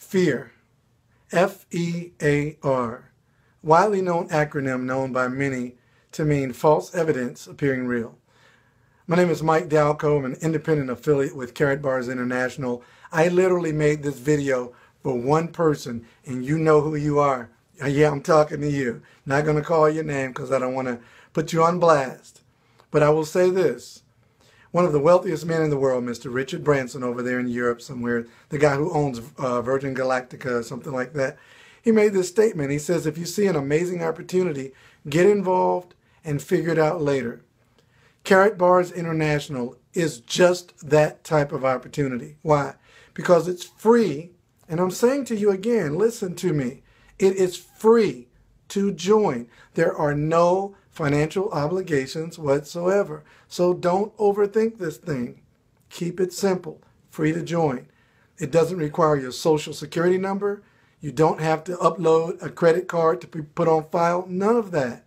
FEAR, F-E-A-R, widely known acronym known by many to mean false evidence appearing real. My name is Mike Dalco. I'm an independent affiliate with Karatbars International. I literally made this video for one person, and you know who you are. Yeah, I'm talking to you. Not going to call your name because I don't want to put you on blast. But I will say this. One of the wealthiest men in the world, Mr. Richard Branson over there in Europe somewhere, the guy who owns Virgin Galactica or something like that, he made this statement. He says, if you see an amazing opportunity, get involved and figure it out later. Karatbars International is just that type of opportunity. Why? Because it's free. And I'm saying to you again, listen to me. It is free to join. There are no financial obligations whatsoever. So don't overthink this thing. Keep it simple. Free to join. It doesn't require your social security number. You don't have to upload a credit card to be put on file. None of that.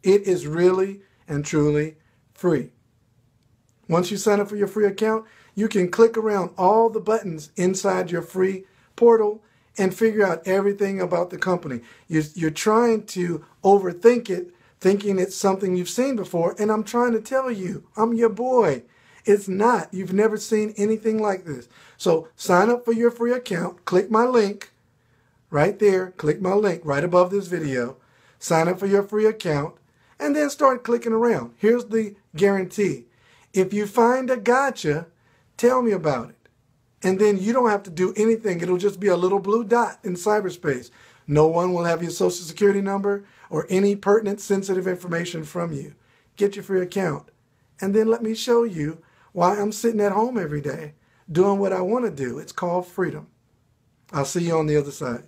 It is really and truly free. Once you sign up for your free account, you can click around all the buttons inside your free portal and figure out everything about the company. You're trying to overthink it, thinking it's something you've seen before, and I'm trying to tell you, I'm your boy. It's not. You've never seen anything like this. So sign up for your free account. Click my link right there. Click my link right above this video. Sign up for your free account, and then start clicking around. Here's the guarantee. If you find a gotcha, tell me about it. And then you don't have to do anything. It'll just be a little blue dot in cyberspace. No one will have your social security number or any pertinent sensitive information from you. Get your free account. And then let me show you why I'm sitting at home every day doing what I want to do. It's called freedom. I'll see you on the other side.